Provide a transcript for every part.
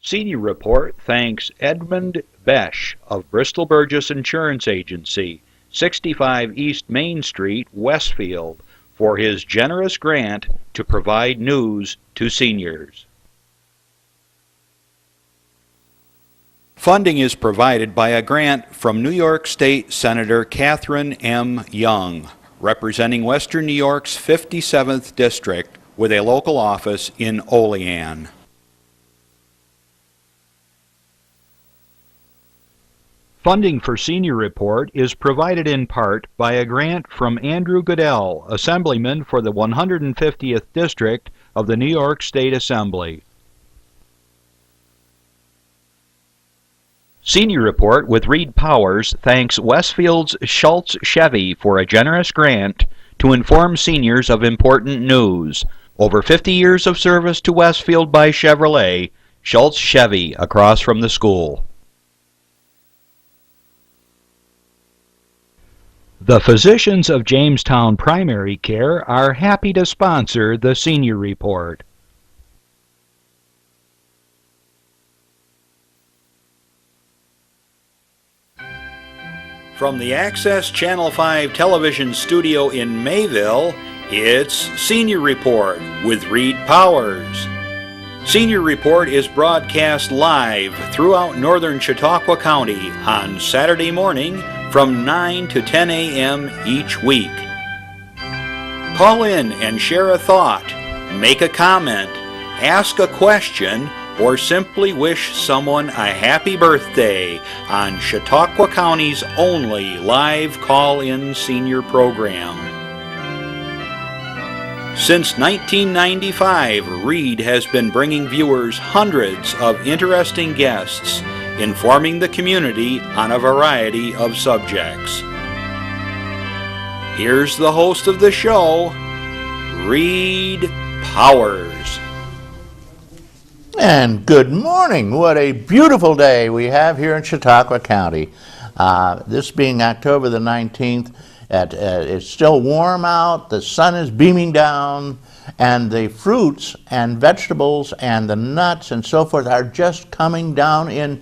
Senior Report thanks Edmund Besch of Bristol Burgess Insurance Agency, 65 East Main Street, Westfield, for his generous grant to provide news to seniors. Funding is provided by a grant from New York State Senator Catherine M. Young, representing Western New York's 57th District with a local office in Olean. Funding for Senior Report is provided in part by a grant from Andrew Goodell, Assemblyman for the 150th District of the New York State Assembly. Senior Report with Reed Powers thanks Westfield's Chaut Chevy for a generous grant to inform seniors of important news. Over 50 years of service to Westfield by Chevrolet, Chaut Chevy across from the school. The physicians of Jamestown Primary Care are happy to sponsor the Senior Report. From the Access Channel 5 television studio in Mayville, it's Senior Report with Reed Powers. Senior Report is broadcast live throughout northern Chautauqua County on Saturday morning from 9 to 10 a.m. each week. Call in and share a thought, make a comment, ask a question, or simply wish someone a happy birthday on Chautauqua County's only live call-in senior program. Since 1995, Reed has been bringing viewers hundreds of interesting guests, informing the community on a variety of subjects. Here's the host of the show, Reed Powers. And good morning. What a beautiful day we have here in Chautauqua County. This being October the 19th, it's still warm out, the sun is beaming down, and the fruits and vegetables and the nuts and so forth are just coming down in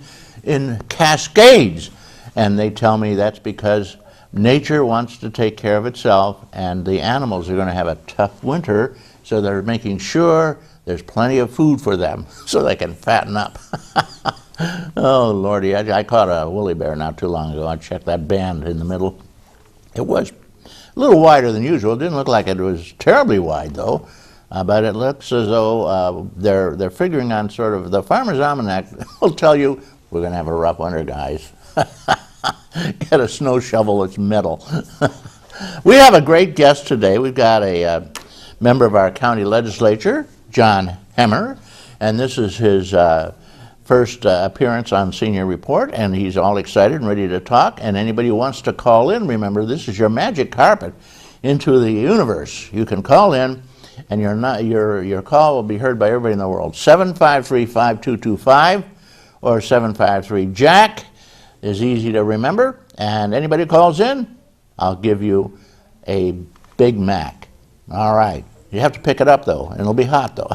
cascades. And they tell me that's because nature wants to take care of itself, and the animals are going to have a tough winter, so they're making sure there's plenty of food for them so they can fatten up. Oh, Lordy, I caught a woolly bear not too long ago. I checked that band in the middle. It was a little wider than usual. It didn't look like it was terribly wide, though. But it looks as though they're figuring on sort of, the Farmer's Almanac will tell you, we're going to have a rough winter, guys. Get a snow shovel, it's metal. We have a great guest today. We've got a member of our county legislature, John Hemmer, and this is his first appearance on Senior Report, and he's all excited and ready to talk. And anybody who wants to call in, remember, this is your magic carpet into the universe. You can call in, and your call will be heard by everybody in the world. 753-5225 or 753-JACK is easy to remember. And anybody who calls in, I'll give you a Big Mac. All right. You have to pick it up, though, and it'll be hot, though.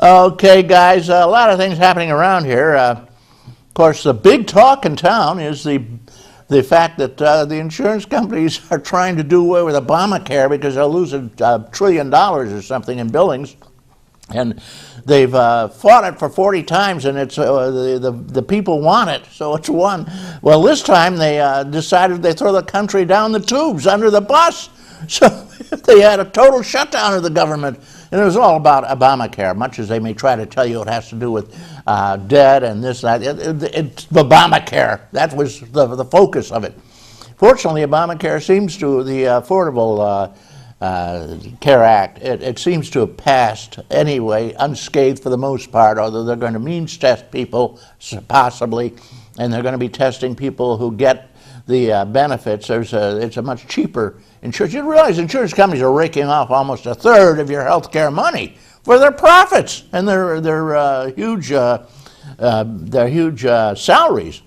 Okay, guys, a lot of things happening around here. Of course, the big talk in town is the fact that the insurance companies are trying to do away with Obamacare because they'll lose $1 trillion or something in billings. And they've fought it for 40 times, and it's the people want it, so it's won. Well, this time they decided they throw the country down the tubes, under the bus. So they had a total shutdown of the government, and it was all about Obamacare, much as they may try to tell you it has to do with debt and this, that. It's Obamacare. That was the focus of it. Fortunately, Obamacare seems to, the Affordable Care Act, it seems to have passed anyway, unscathed for the most part, although they're going to means test people, possibly, and they're going to be testing people who get the benefits. It's a much cheaper insurance. You realize insurance companies are raking off almost a third of your health care money for their profits and their huge salaries.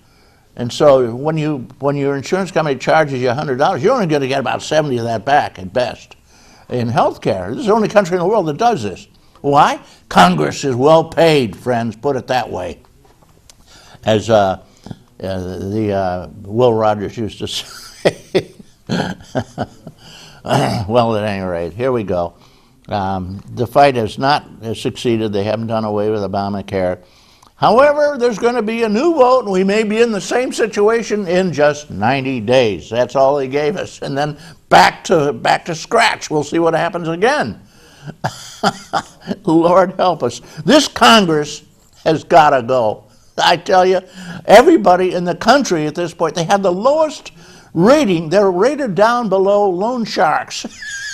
And so when your insurance company charges you $100, you're only going to get about 70 of that back at best in health care. This is the only country in the world that does this. Why? Congress is well paid, friends, put it that way. As Will Rogers used to say. Well, at any rate, here we go. The fight has not succeeded. They haven't done away with Obamacare. However, there's going to be a new vote, and we may be in the same situation in just 90 days. That's all they gave us. And then back to scratch. We'll see what happens again. Lord help us. This Congress has got to go. I tell you, everybody in the country at this point, they have the lowest rating. They're rated down below loan sharks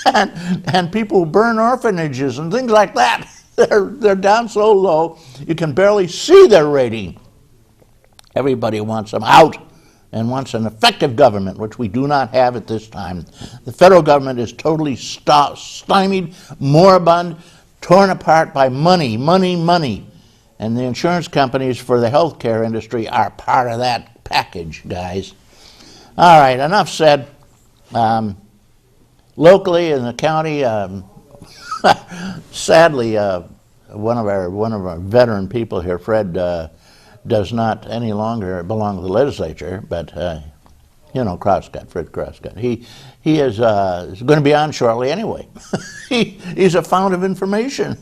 and people who burn orphanages and things like that. They're down so low you can barely see their rating. Everybody wants them out and wants an effective government, which we do not have at this time. The federal government is totally stymied, moribund, torn apart by money. And the insurance companies for the healthcare industry are part of that package, guys. All right, enough said. Locally in the county, sadly, one of our veteran people here, Fred, does not any longer belong to the legislature, but you know, Fred Crosscut. He is going to be on shortly anyway. He's a fount of information,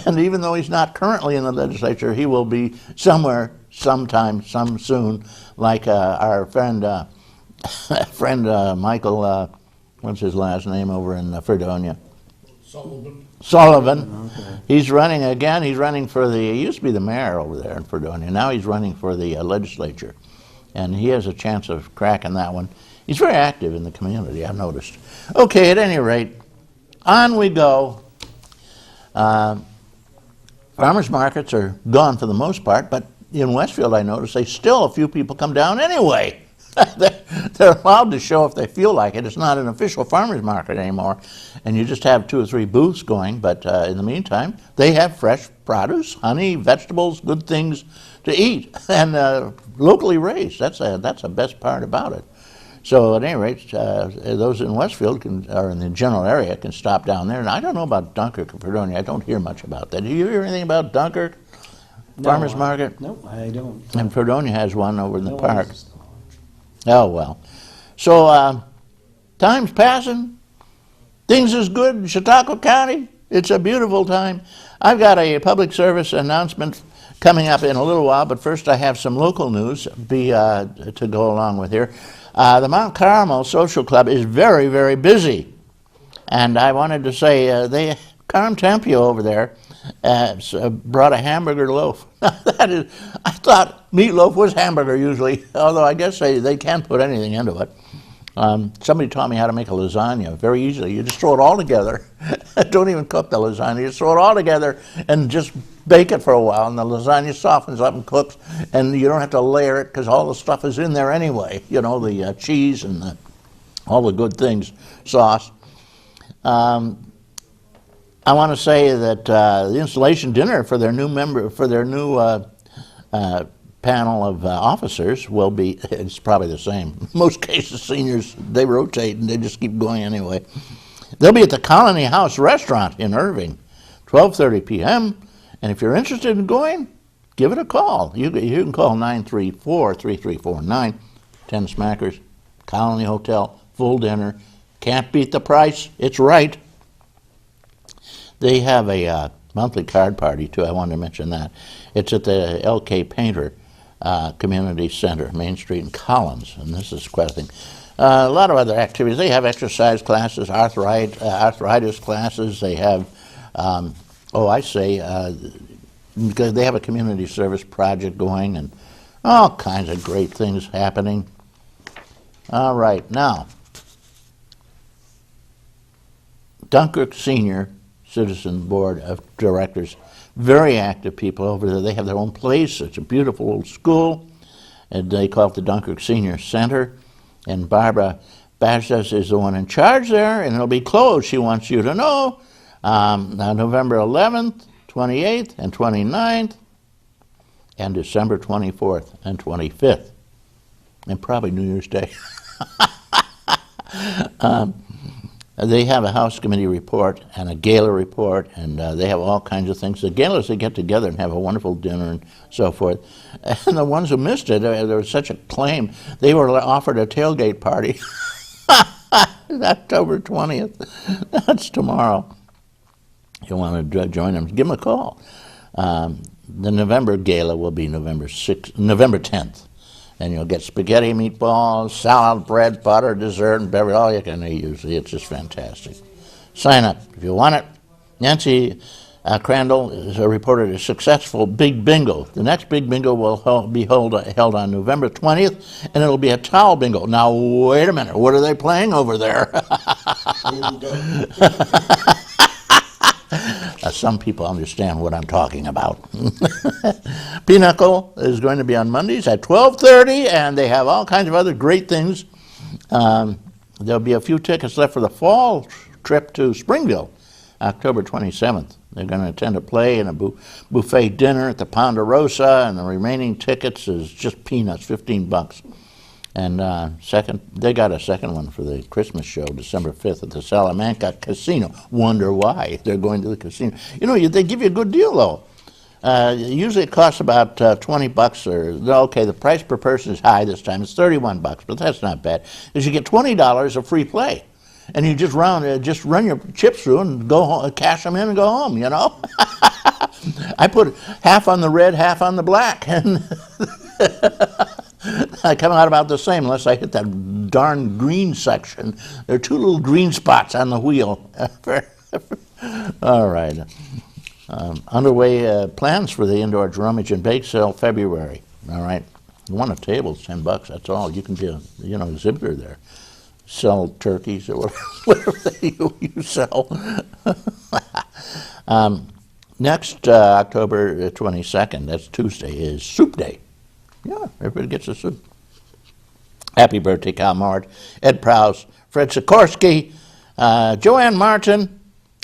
and even though he's not currently in the legislature, he will be somewhere, sometime, soon, like our friend Michael. What's his last name over in Fredonia? Sullivan. Okay. He's running again. He's running for he used to be the mayor over there in Fredonia. Now he's running for the legislature. And he has a chance of cracking that one. He's very active in the community, I've noticed. Okay, at any rate, on we go. Farmers markets are gone for the most part, but in Westfield I noticed a few people come down anyway. They're allowed to show if they feel like it. It's not an official farmers market anymore, and you just have 2 or 3 booths going, but in the meantime, they have fresh produce, honey, vegetables, good things to eat, and locally raised. That's the best part about it. So at any rate, those in Westfield or in the general area can stop down there. And I don't know about Dunkirk and Fredonia. I don't hear much about that. Do you hear anything about Dunkirk Farmers Market? No, I don't. And Fredonia has one over in the park. Oh, well. So time's passing. Things is good in Chautauqua County. It's a beautiful time. I've got a public service announcement coming up in a little while, but first I have some local news to go along with here. The Mount Carmel Social Club is very, very busy. And I wanted to say, Carm Tempio over there brought a hamburger loaf. I thought meatloaf was hamburger usually, although I guess they can't put anything into it. Somebody taught me how to make a lasagna very easily. You just throw it all together. Don't even cook the lasagna. You just throw it all together and just bake it for a while, and the lasagna softens up and cooks, and you don't have to layer it because all the stuff is in there anyway. You know, the cheese and all the good things, sauce. I want to say that the installation dinner for their new panel of officers will be, it's probably the same. In most cases, seniors, they rotate and they just keep going anyway. They'll be at the Colony House Restaurant in Irving, 12:30 p.m. And if you're interested in going, give it a call. You can call 934-3349, 10 Smackers, Colony Hotel, full dinner. Can't beat the price. It's right. They have a monthly card party, too. I wanted to mention that. It's at the L.K. Painter Community Center, Main Street in Collins, and this is quite a thing. A lot of other activities. They have exercise classes, arthritis classes. They have, because they have a community service project going and all kinds of great things happening. All right, now, Dunkirk Senior Citizen Board of Directors, very active people over there. They have their own place. It's a beautiful old school, and they call it the Dunkirk Senior Center. And Barbara Bashes is the one in charge there, and it'll be closed, she wants you to know, on November 11th, 28th, and 29th, and December 24th and 25th, and probably New Year's Day. They have a House Committee report and a gala report, and they have all kinds of things. The galas, they get together and have a wonderful dinner and so forth. And the ones who missed it, there was such a claim. They were offered a tailgate party. October 20th. That's tomorrow. You want to join them, give them a call. The November gala will be November 10th. And you'll get spaghetti, meatballs, salad, bread, butter, dessert, and beverage, all you can eat usually. It's just fantastic. Sign up if you want it. Nancy Crandall has reported a successful big bingo. The next big bingo will be held on November 20th, and it'll be a towel bingo. Now, wait a minute. What are they playing over there? Some people understand what I'm talking about. Pinochle is going to be on Mondays at 12:30, and they have all kinds of other great things. There'll be a few tickets left for the fall trip to Springville, October 27th. They're going to attend a play and a buffet dinner at the Ponderosa, and the remaining tickets is just peanuts, $15. And they got a second one for the Christmas show, December 5th at the Salamanca Casino. Wonder why they're going to the casino. You know, they give you a good deal, though. Usually it costs about $20 okay, the price per person is high this time. It's $31, but that's not bad. Because you get $20 of free play. And you just run your chips through and go home, cash them in and go home, you know? I put half on the red, half on the black, and I come out about the same unless I hit that darn green section. There are two little green spots on the wheel. All right. Underway plans for the indoor rummage and bake sale February. All right. You want a table, it's $10. That's all. You can be a exhibitor there. Sell turkeys or whatever you sell. Next October 22nd, that's Tuesday, is Soup Day. Yeah, everybody gets a soup. Happy birthday, Cal Mart, Ed Prowse, Fred Sikorsky, Joanne Martin,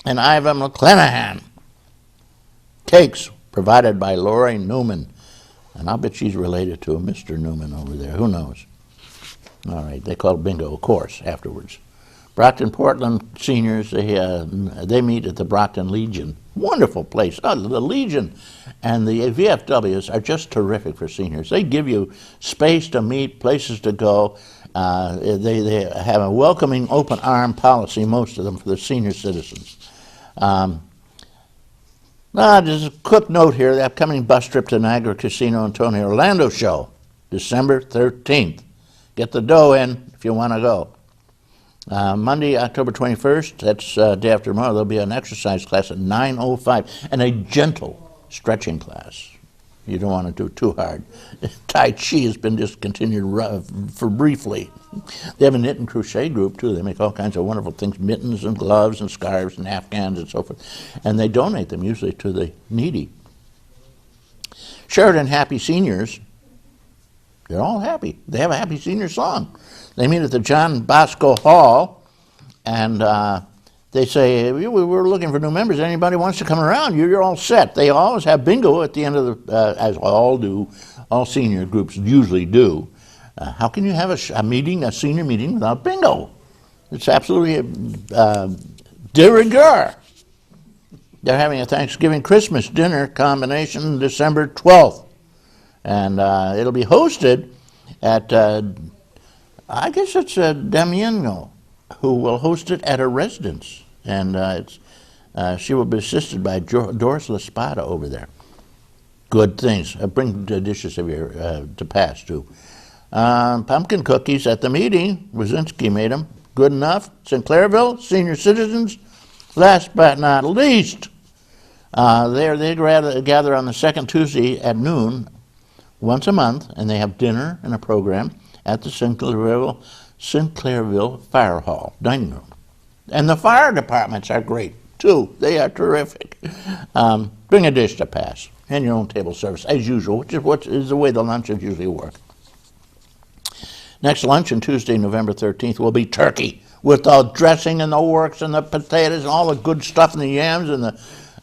and Iva McClanahan. Cakes provided by Lori Newman. And I'll bet she's related to a Mr. Newman over there. Who knows? All right, they call bingo, of course, afterwards. Brockton Portland seniors, they meet at the Brockton Legion. Wonderful place. Oh, the Legion and the VFWs are just terrific for seniors. They give you space to meet, places to go. They have a welcoming, open arm policy, most of them, for the senior citizens. There's a quick note here. The upcoming bus trip to Niagara Casino and Tony Orlando show, December 13th. Get the dough in if you want to go. Monday, October 21st, that's day after tomorrow, there'll be an exercise class at 9:05 and a gentle stretching class. You don't want to do it too hard. Tai Chi has been discontinued for briefly. They have a knit and crochet group, too. They make all kinds of wonderful things, mittens and gloves and scarves and afghans and so forth. And they donate them usually to the needy. Sheridan Happy Seniors, they're all happy. They have a happy senior song. They meet at the John Bosco Hall, and they say, we're looking for new members. Anybody wants to come around, you're all set. They always have bingo at the end of the, as all senior groups usually do. How can you have a senior meeting without bingo? It's absolutely de rigueur. They're having a Thanksgiving Christmas dinner combination December 12th. And it'll be hosted at, I guess it's Damiano, who will host it at her residence. And she will be assisted by Doris Laspada over there. Good things. Bring the dishes of your, to pass, too. Pumpkin cookies at the meeting. Wazinski made them. Good enough. Sinclairville, senior citizens. Last but not least, they gather on the second Tuesday at noon once a month, and they have dinner and a program at the Sinclairville Fire Hall dining room. And the fire departments are great, too. They are terrific. Bring a dish to pass and your own table service, as usual, which is the way the luncheons usually work. Next luncheon, Tuesday, November 13th, will be turkey with the dressing and the works and the potatoes and all the good stuff and the yams and the...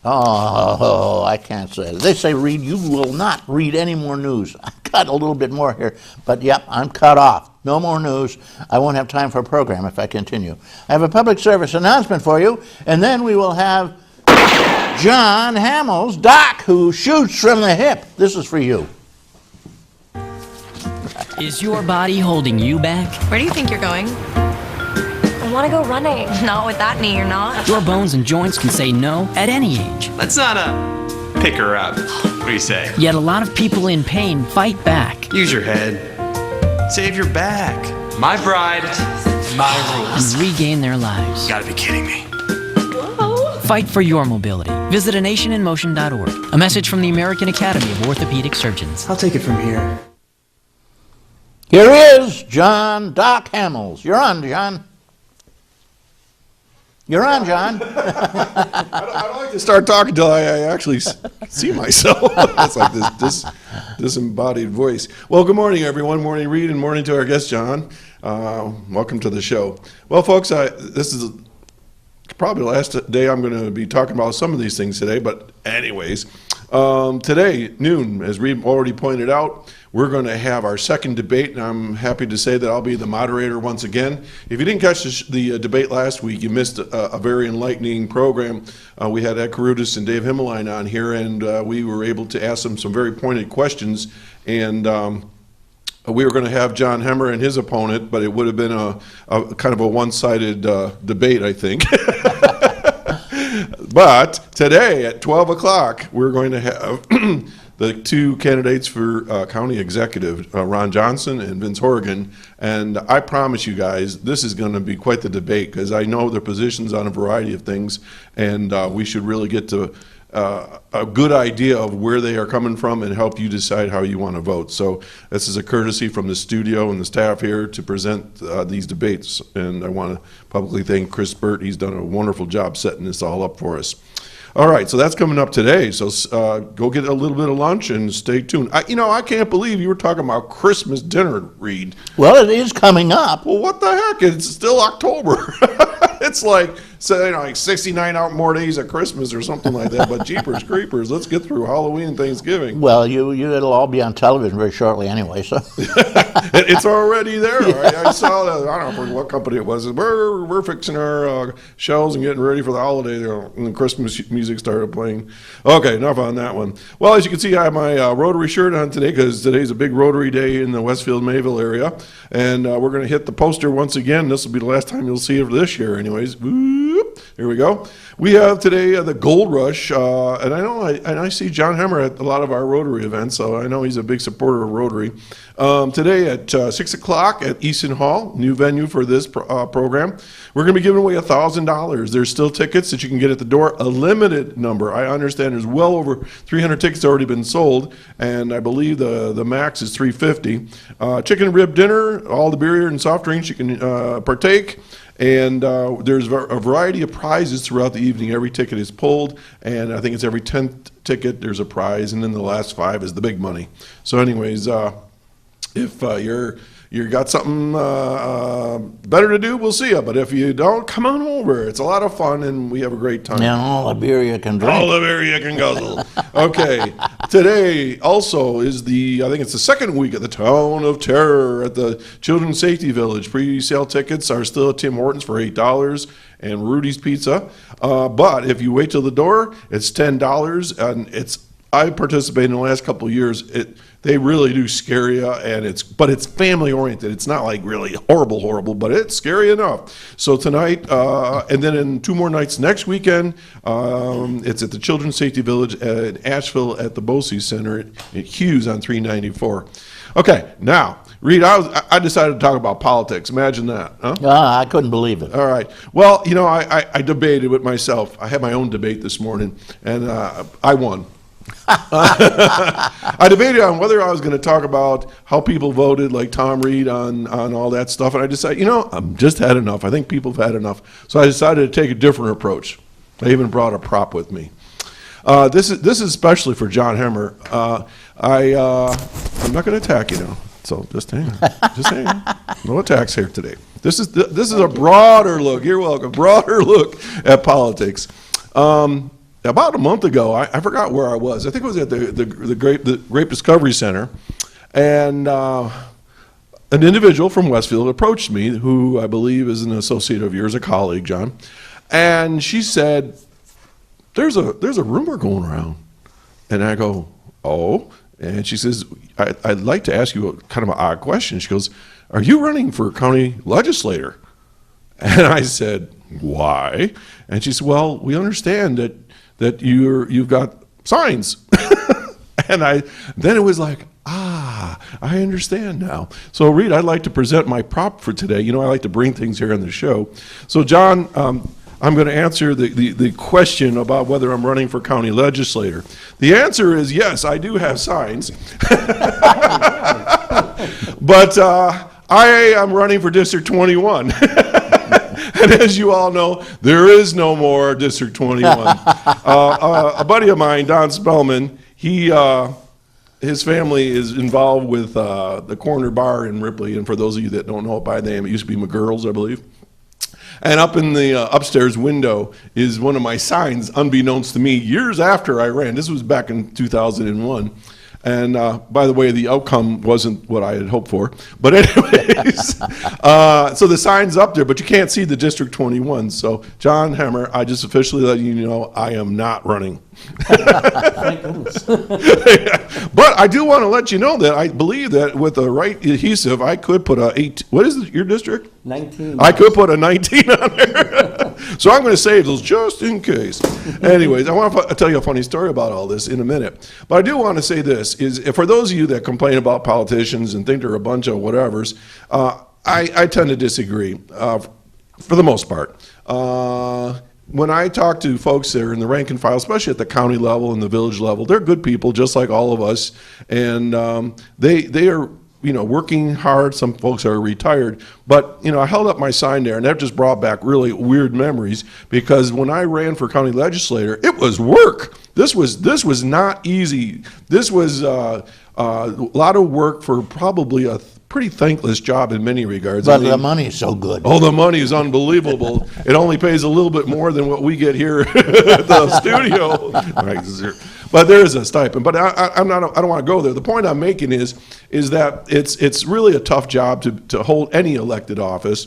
Oh, I can't say it. They say, Reed, you will not read any more news. cut a little bit more here, but yep, I'm cut off. No more news. I won't have time for a program if I continue. I have a public service announcement for you, and then we will have John Hamill's Doc, who shoots from the hip. This is for you. Is your body holding you back? Where do you think you're going? I want to go running. Not with that knee, you're not. Your bones and joints can say no at any age. Let's not pick her up. What do you say? Yet a lot of people in pain fight back Use your head. Save your back. My bride, my and rules. regain their lives. Gotta be kidding me. Fight for your mobility. Visit anationinmotion.org. A message from the American Academy of Orthopedic Surgeons. I'll take it from here. Here is John Doc Hamills. You're on, John. You're on, John. I don't like to start talking until I actually see myself. It's like this disembodied voice. Well, good morning, everyone. Morning, Reed, and morning to our guest, John. Welcome to the show. Well, folks, this is probably the last day I'm going to be talking about some of these things today, but anyways, today, noon, as Reed already pointed out, we're going to have our second debate, and I'm happy to say that I'll be the moderator once again. If you didn't catch the debate last week, you missed a very enlightening program. We had Ed Karutis and Dave Himmeline on here, and we were able to ask them some very pointed questions, and we were going to have John Hemmer and his opponent, but it would have been a kind of a one-sided debate, I think. But today at 12 o'clock, we're going to have the two candidates for county executive, Ron Johnson and Vince Horrigan. And I promise you guys, this is going to be quite the debate, because I know their positions on a variety of things, and we should really get to a good idea of where they are coming from and help you decide how you want to vote. So this is a courtesy from the studio and the staff here to present these debates. And I want to publicly thank Chris Burt. He's done a wonderful job setting this all up for us. All right, so that's coming up today. So go get a little bit of lunch and stay tuned. I can't believe you were talking about Christmas dinner, Reed. Well, it is coming up. Well, what the heck? It's still October. It's like 69 more days of Christmas or something like that. But jeepers creepers, let's get through Halloween and Thanksgiving. Well, it'll all be on television very shortly anyway. So it's already there. I saw that. I don't know what company it was. We're fixing our shelves and getting ready for the holiday. And the Christmas music started playing. Okay, enough on that one. Well, as you can see, I have my Rotary shirt on today because today's a big Rotary Day in the Westfield Mayville area, and we're going to hit the poster once again. This will be the last time you'll see it this year, anyways. Whoop, here we go. We have today the Gold Rush, and I see John Hemmer at a lot of our Rotary events, so I know he's a big supporter of Rotary. Today at 6 o'clock at Easton Hall, new venue for this program, we're going to be giving away $1,000. There's still tickets that you can get at the door, a limited number. I understand there's well over 300 tickets already been sold, and I believe the max is 350. Chicken and rib dinner, all the beer and soft drinks you can partake. And there's a variety of prizes throughout the evening. Every ticket is pulled, and I think it's every 10th ticket there's a prize, and then the last 5 is the big money. So anyways, if you got something better to do, we'll see you. But if you don't, come on over. It's a lot of fun, and we have a great time. and all the beer you can drink. All the beer you can guzzle. Okay. Today also is I think it's the second week at the Town of Terror at the Children's Safety Village. Pre-sale tickets are still at Tim Hortons for $8 and Rudy's Pizza. But if you wait till the door, it's $10, and I participated in the last couple of years. They really do scare you, but it's family oriented. It's not like really horrible, but it's scary enough. So tonight, and then in 2 more nights next weekend, it's at the Children's Safety Village in Asheville at the Bosey Center at Hughes on 394. Okay, now, Reed, I decided to talk about politics. Imagine that, huh? I couldn't believe it. All right. Well, I debated with myself. I had my own debate this morning, and I won. I debated on whether I was going to talk about how people voted, like Tom Reed, on all that stuff, and I decided, I've just had enough. I think people have had enough. So I decided to take a different approach. I even brought a prop with me. This is especially for John Hemmer. I'm not going to attack you now, so just hang on. Just hang on. No attacks here today. This is a broader look. You're welcome. Broader look at politics. About a month ago, I forgot where I was. I think it was at the Grape Discovery Center, And an individual from Westfield approached me, who I believe is an associate of yours, a colleague, John, and she said, there's a rumor going around. And I go, oh? And she says, I'd like to ask you a kind of an odd question. She goes, are you running for county legislator? And I said, why? And she said, well, we understand that you've got signs. And then it was like, I understand now. So, Reed, I'd like to present my prop for today. You know, I like to bring things here on the show. So, John, I'm going to answer the question about whether I'm running for county legislator. The answer is yes, I do have signs. But I am running for District 21. And as you all know, there is no more District 21. A buddy of mine, Don Spellman, his family is involved with the Corner Bar in Ripley. And for those of you that don't know it by name, it used to be McGurl's, I believe. And up in the upstairs window is one of my signs, unbeknownst to me, years after I ran. This was back in 2001. And by the way, the outcome wasn't what I had hoped for. But anyways, so the sign's up there, but you can't see the District 21. So, John Hemmer, I just officially let you know I am not running. Thank goodness. But I do want to let you know that I believe that with the right adhesive, I could put what is your district? 19. I could put a 19 on there. So I'm going to save those just in case. Anyways, I want to tell you a funny story about all this in a minute. But I do want to say this, is for those of you that complain about politicians and think they're a bunch of whatevers, I tend to disagree for the most part. When I talk to folks that are in the rank and file, especially at the county level and the village level, they're good people just like all of us. And they are working hard. Some folks are retired, but I held up my sign there, and that just brought back really weird memories, because when I ran for county legislator, it was work. This was not easy. This was a lot of work for probably a pretty thankless job in many regards. But the money's so good. Oh, the money is unbelievable. It only pays a little bit more than what we get here at the studio. But there is a stipend. But I don't want to go there. The point I'm making is that it's really a tough job to hold any elected office.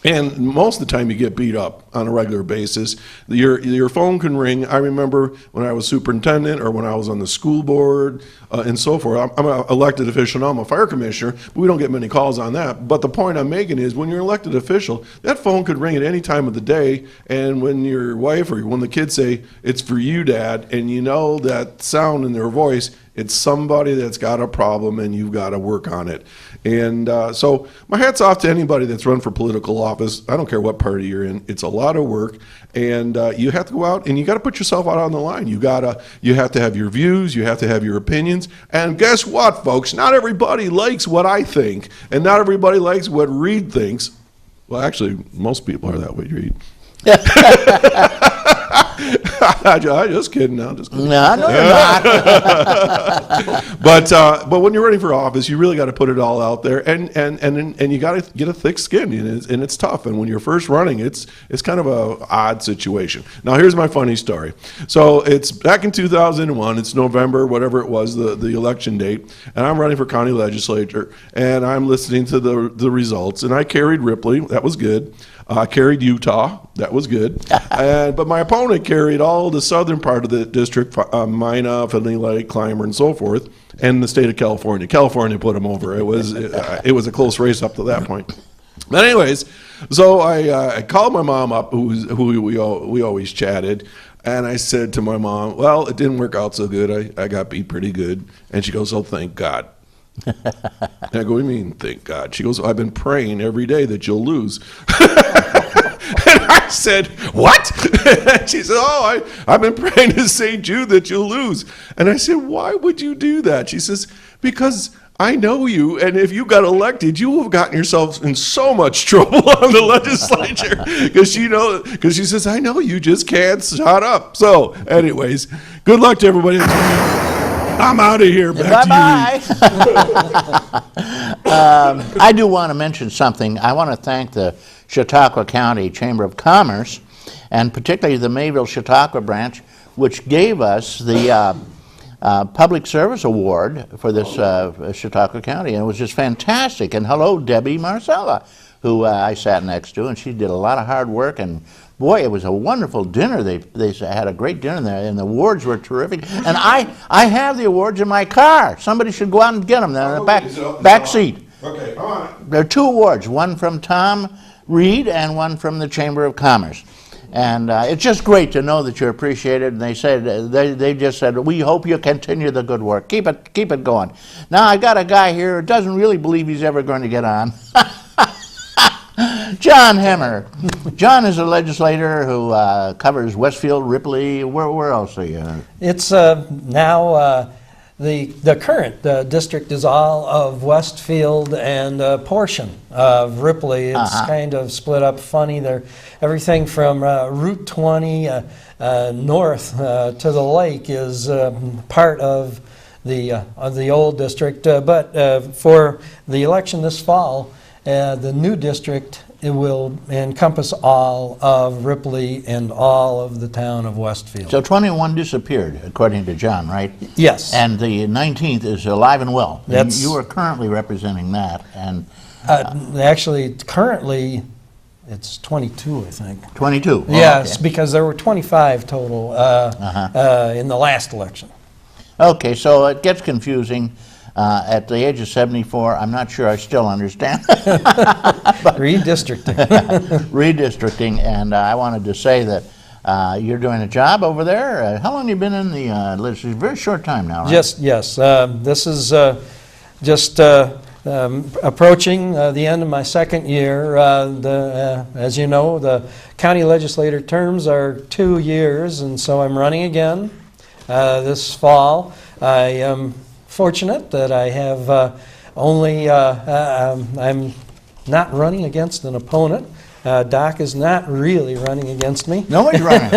And most of the time you get beat up on a regular basis. Your phone can ring. I remember when I was superintendent or when I was on the school board and so forth. I'm an elected official now. I'm a fire commissioner, but we don't get many calls on that. But the point I'm making is when you're an elected official, that phone could ring at any time of the day. And when your wife or when the kids say, "It's for you, Dad," and you know that sound in their voice, it's somebody that's got a problem and you've got to work on it. And so my hat's off to anybody that's run for political office. I don't care what party you're in. It's a lot of work, and you have to go out and you got to put yourself out on the line. You have to have your views. You have to have your opinions. And guess what, folks? Not everybody likes what I think, and not everybody likes what Reed thinks. Well, actually, most people are that way, Reed. I'm just kidding. No, just kidding. No, you're not. But when you're running for office, you really got to put it all out there, and you got to get a thick skin, and it's tough. And when you're first running, it's kind of a odd situation. Now, here's my funny story. So it's back in 2001. It's November, whatever it was, the election date, and I'm running for county legislature, and I'm listening to the results, and I carried Ripley. That was good. I carried Utah. That was good. But my opponent carried all the southern part of the district, Mina, Finley Lake, Clymer, and so forth, and the state of California. California put them over. It was a close race up to that point. But anyways, so I called my mom up, who we always chatted, and I said to my mom, well, it didn't work out so good. I got beat pretty good. And she goes, oh, thank God. And I go, what do you mean, thank God? She goes, I've been praying every day that you'll lose. And I said, what? And she said, oh, I've been praying to St. Jude that you'll lose. And I said, why would you do that? She says, because I know you, and if you got elected, you would have gotten yourself in so much trouble on the legislature. Because she says, I know you just can't shut up. So anyways, good luck to everybody. I'm out of here. Back to you. I do want to mention something. I want to thank the Chautauqua County Chamber of Commerce, and particularly the Mayville Chautauqua branch, which gave us the Public Service Award for this Chautauqua County, and it was just fantastic. And hello, Debbie Marcella, who I sat next to, and she did a lot of hard work, and boy, it was a wonderful dinner. They had a great dinner there, and the awards were terrific. And I have the awards in my car. Somebody should go out and get them. They're in the back seat. Okay, all right. There are 2 awards, one from Tom Reed and one from the Chamber of Commerce. And it's just great to know that you're appreciated. And they said they just said, we hope you continue the good work. Keep it going. Now I got a guy here who doesn't really believe he's ever going to get on. John Hemmer. John is a legislator who covers Westfield, Ripley. Where else are you? It's now the current district is all of Westfield and a portion of Ripley. It's kind of split up funny. They're everything from Route 20 north to the lake is part of the old district. But for the election this fall, the new district, it will encompass all of Ripley and all of the town of Westfield. So 21 disappeared, according to John, right? Yes. And the 19th is alive and well. That's, you are currently representing that. And actually, currently, it's 22, I think. 22? Yes, okay. because there were 25 total in the last election. Okay, so it gets confusing. At the age of 74, I'm not sure I still understand. Redistricting. Redistricting, and I wanted to say that you're doing a job over there. How long have you been in the legislature? Very short time now, right? Yes. This is just approaching the end of my second year. As you know, the county legislator terms are 2 years, and so I'm running again this fall. I am fortunate that I have I'm not running against an opponent. Doc is not really running against me. Nobody's running.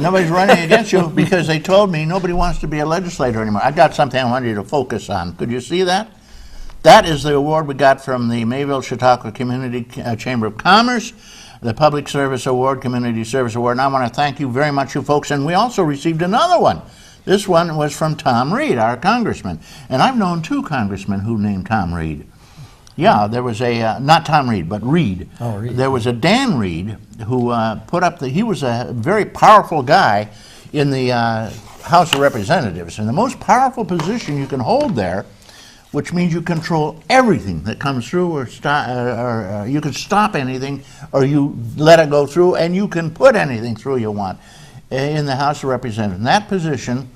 Nobody's running against you because they told me nobody wants to be a legislator anymore. I got something I wanted you to focus on. Could you see that? That is the award we got from the Mayville Chautauqua Community Chamber of Commerce, the Public Service Award, Community Service Award, and I want to thank you very much, you folks. And we also received another one. This one was from Tom Reed, our congressman. And I've known 2 congressmen who named Tom Reed. Yeah, there was a, not Tom Reed, but Reed. Oh, Reed. There was a Dan Reed who put up he was a very powerful guy in the House of Representatives. And the most powerful position you can hold there, which means you control everything that comes through, or you can stop anything, or you let it go through, and you can put anything through you want in the House of Representatives. And that position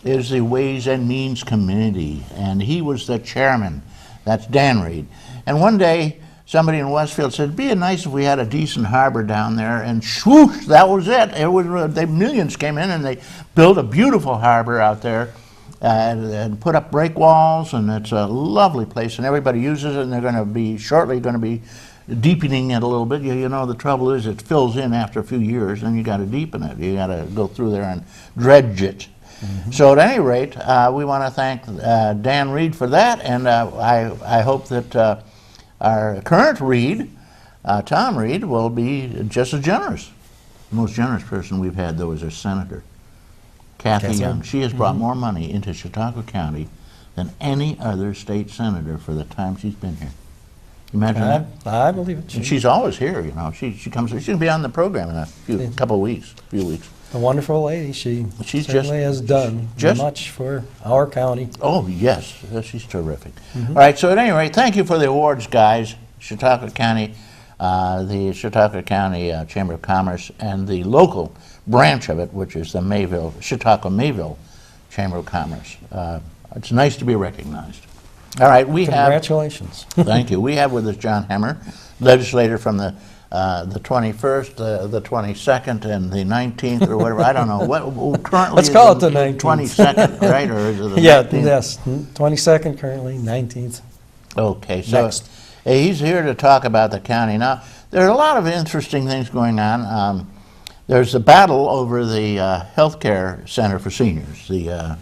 is the Ways and Means Committee, and he was the chairman. That's Dan Reed. And one day, somebody in Westfield said, it'd be nice if we had a decent harbor down there, and swoosh, that was it. Millions came in, and they built a beautiful harbor out there, and put up break walls, and it's a lovely place, and everybody uses it, and they're going to be shortly deepening it a little bit. You know, the trouble is it fills in after a few years, and you got to deepen it. You got to go through there and dredge it. Mm-hmm. So at any rate, we want to thank Dan Reed for that, and I hope that our current Reed, Tom Reed, will be just as generous. The most generous person we've had, though, is our senator, Kathy Young. She has brought more money into Chautauqua County than any other state senator for the time she's been here. Imagine that. I believe it. And she's always here, you know. She comes. She's going to be on the program in a few weeks. A wonderful lady. She certainly has done much for our county. Oh yes, she's terrific. Mm-hmm. All right. So at any rate, thank you for the awards, guys. Chautauqua County, the Chautauqua County Chamber of Commerce, and the local branch of it, which is the Chautauqua-Mayville Chamber of Commerce. It's nice to be recognized. All right, Congratulations. Thank you. We have with us John Hemmer, legislator from the 21st, the 22nd, and the 19th, or whatever. I don't know. What currently? Let's call it the 19th. 22nd, right? Or is it the 19th? Yes. 22nd currently, 19th. Okay, so Next. He's here to talk about the county. Now, there are a lot of interesting things going on. There's a battle over the health care center for seniors, the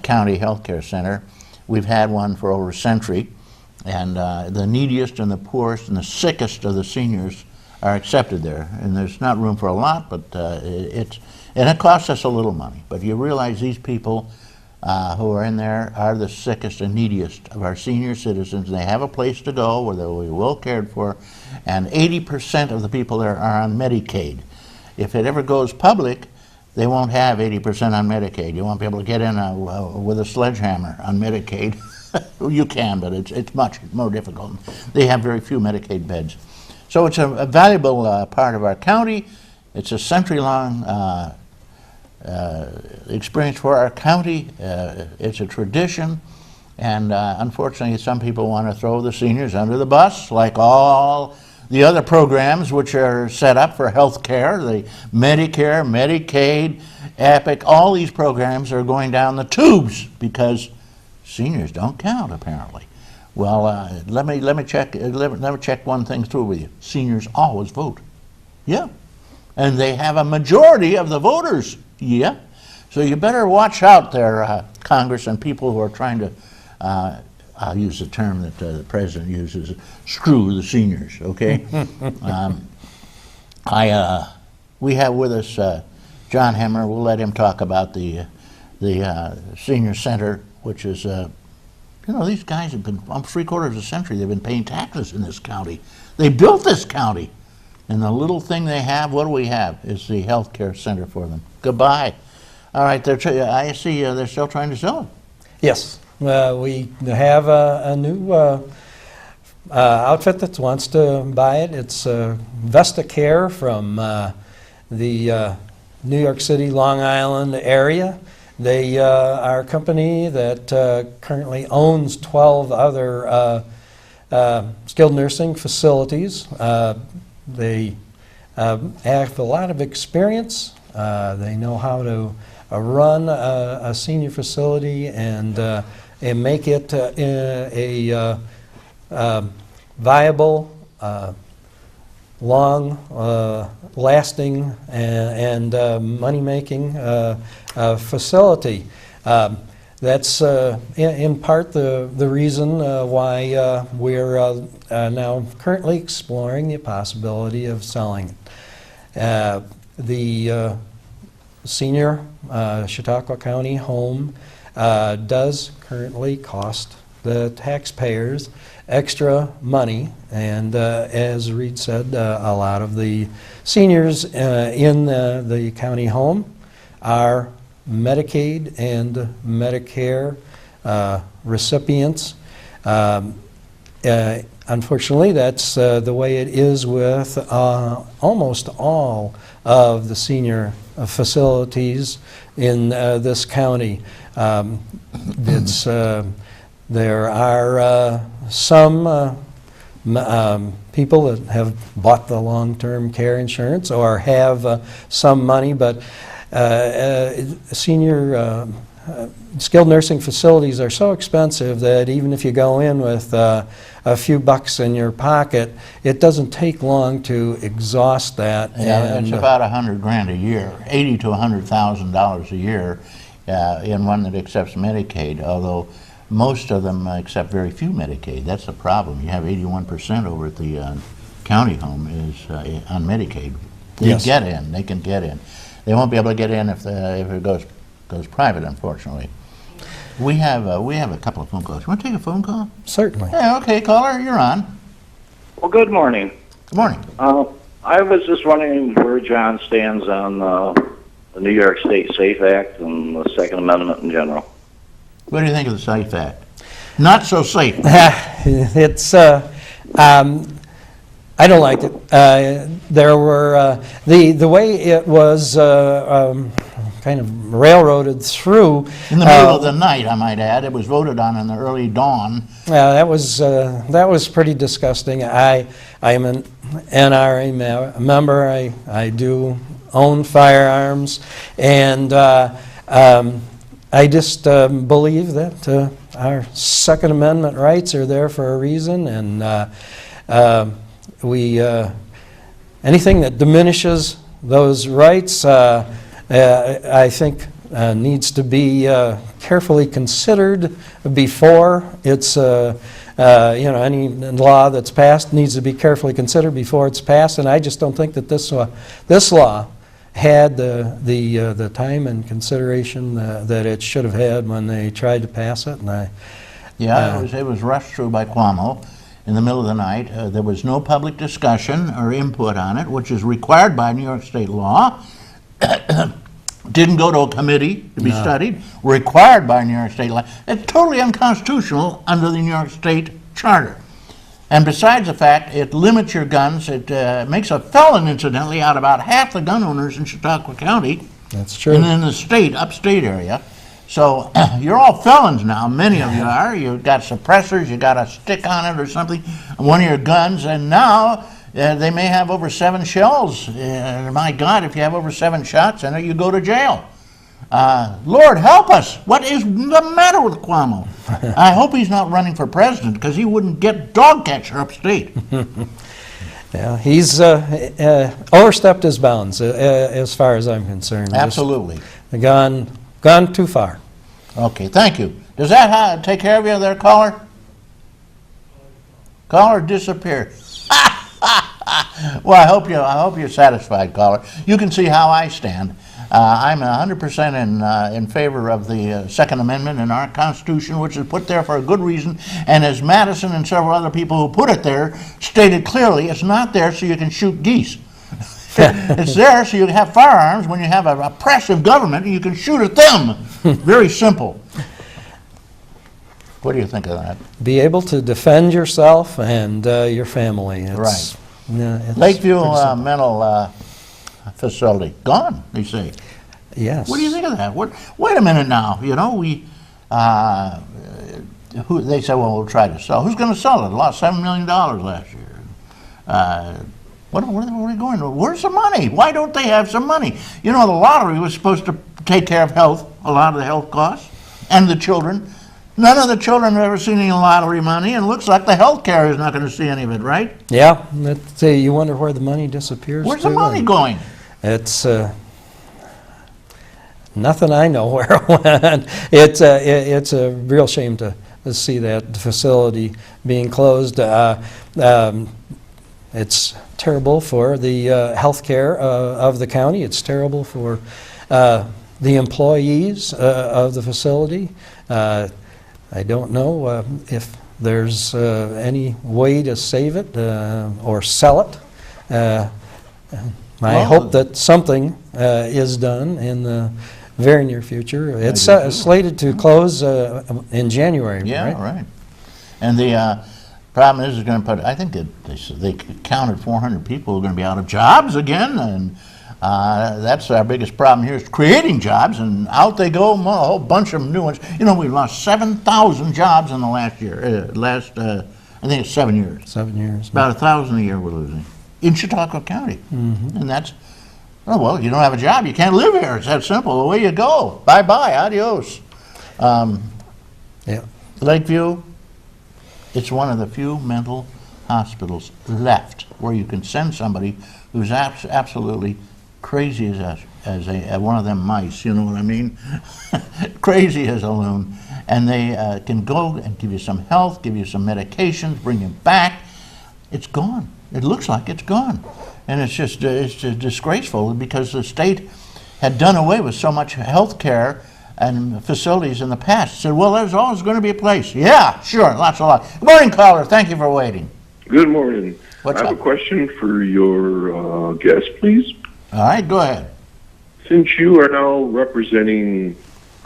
county health care center. We've had one for over a century, and the neediest and the poorest and the sickest of the seniors are accepted there. And there's not room for a lot, but it costs us a little money. But you realize these people who are in there are the sickest and neediest of our senior citizens. They have a place to go where they'll be well cared for, and 80% of the people there are on Medicaid. If it ever goes public, they won't have 80% on Medicaid. You won't be able to get in with a sledgehammer on Medicaid. You can, but it's much more difficult. They have very few Medicaid beds. So it's a valuable part of our county. It's a century-long experience for our county. It's a tradition, and unfortunately some people want to throw the seniors under the bus, like all the other programs which are set up for health care, the Medicare, Medicaid, EPIC, all these programs are going down the tubes because seniors don't count, apparently. Well, let me check one thing through with you. Seniors always vote. Yeah. And they have a majority of the voters. Yeah. So you better watch out there, Congress, and people who are trying to, I'll use the term that the president uses, screw the seniors, okay? We have with us John Hemmer. We'll let him talk about the senior center, which is, these guys have been, 3/4 of a century, they've been paying taxes in this county. They built this county. And the little thing they have, what do we have, is the health care center for them. Goodbye. All right, I see they're still trying to sell it. Yes, we have a new outfit that wants to buy it. It's Vesta Care from the New York City, Long Island area. They are a company that currently owns 12 other skilled nursing facilities. They have a lot of experience. They know how to run a senior facility and make it a viable, long-lasting and money-making facility. That's in part the reason why we're now currently exploring the possibility of selling it. The senior Chautauqua County home does currently cost the taxpayers extra money, and as Reed said, a lot of the seniors in the county home are Medicaid and Medicare recipients. Unfortunately, that's the way it is with almost all of the senior facilities in this county. There are some people that have bought the long-term care insurance or have some money, but senior skilled nursing facilities are so expensive that even if you go in with a few bucks in your pocket, it doesn't take long to exhaust that. Yeah, it's about $100,000 a year, $80,000 to $100,000 a year in one that accepts Medicaid. Although most of them accept very few Medicaid. That's the problem. You have 81% over at the county home is on Medicaid. They Yes. get in. They can get in. They won't be able to get in if it goes private, unfortunately. We have a couple of phone calls. You want to take a phone call? Certainly. Yeah, okay, caller, you're on. Well, good morning. Good morning. I was just wondering where John stands on the New York State SAFE Act and the Second Amendment in general. What do you think of the SAFE Act? Not so safe. It's I don't like it. There were the way it was kind of railroaded through In the middle of the night, I might add. It was voted on in the early dawn. that was pretty disgusting. I am an NRA member. I do own firearms, and I just believe that our Second Amendment rights are there for a reason, and anything that diminishes those rights, I think, needs to be carefully considered before it's, any law that's passed needs to be carefully considered before it's passed, and I just don't think that this law had the time and consideration that it should have had when they tried to pass it. And it was rushed through by Cuomo in the middle of the night. There was no public discussion or input on it, which is required by New York State law. Didn't go to a committee to be studied, required by New York State law. It's totally unconstitutional under the New York State Charter. And besides the fact it limits your guns, it makes a felon, incidentally, out of about half the gun owners in Chautauqua County. That's true. And in the upstate area. So you're all felons now, many of you are. You've got suppressors, you got a stick on it or something, one of your guns, and now they may have over 7 shells. My God, if you have over 7 shots in it, you go to jail. Lord help us. What is the matter with Cuomo? I hope he's not running for president, because he wouldn't get dog catcher upstate. Yeah, he's overstepped his bounds as far as I'm concerned. Absolutely. Just gone too far. Okay, thank you. Does that take care of you there, caller? Caller disappeared. Well, I hope you're satisfied, caller. You can see how I stand. I'm 100% in favor of the Second Amendment in our Constitution, which is put there for a good reason. And as Madison and several other people who put it there stated clearly, it's not there so you can shoot geese. It's there so you can have firearms when you have an oppressive government and you can shoot at them. Very simple. What do you think of that? Be able to defend yourself and your family. Right. It's Lakeview Mental Facility gone, they say. Yes. What do you think of that? Wait a minute now. You know, they said, well, we'll try to sell. Who's going to sell it? Lost $7 million last year. Where are we going? Where's the money? Why don't they have some money? You know, the lottery was supposed to take care of health, a lot of the health costs, and the children. None of the children have ever seen any lottery money, and it looks like the health care is not going to see any of it, right? Yeah. You wonder where the money disappears. Where's the money going? It's nothing I know where it went. It's a real shame to see that facility being closed. It's terrible for the health care of the county. It's terrible for the employees of the facility. I don't know if there's any way to save it or sell it. I hope that something is done in the very near future. It's slated to close in January, right? And the problem is going to put, I think they counted 400 people who are going to be out of jobs again, and that's our biggest problem here is creating jobs, and out they go, a whole bunch of new ones. You know, we lost 7,000 jobs in the last year, I think it's 7 years. 7 years. About 1,000 a year we're losing in Chautauqua County. Mm-hmm. And that's, oh, well, you don't have a job, you can't live here. It's that simple. Away you go. Bye-bye, adios. Lakeview, it's one of the few mental hospitals left where you can send somebody who's absolutely crazy as one of them mice, you know what I mean? Crazy as a loon. And they can go and give you some health, give you some medications, bring you back. It's gone. It looks like it's gone. And it's just disgraceful because the state had done away with so much health care and facilities in the past. Said, well, there's always going to be a place. Yeah, sure, lots of luck. Good morning, caller. Thank you for waiting. Good morning. What's I have up? a question for your guest, please. All right, go ahead. Since you are now representing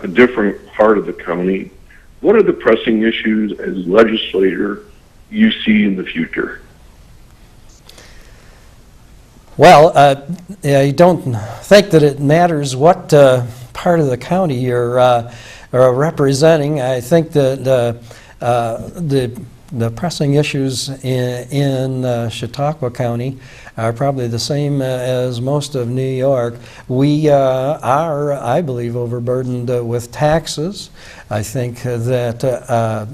a different part of the county, what are the pressing issues as legislator you see in the future? Well, I don't think that it matters what part of the county you're representing. I think that the pressing issues in Chautauqua County are probably the same as most of New York. We are, I believe, overburdened with taxes. I think that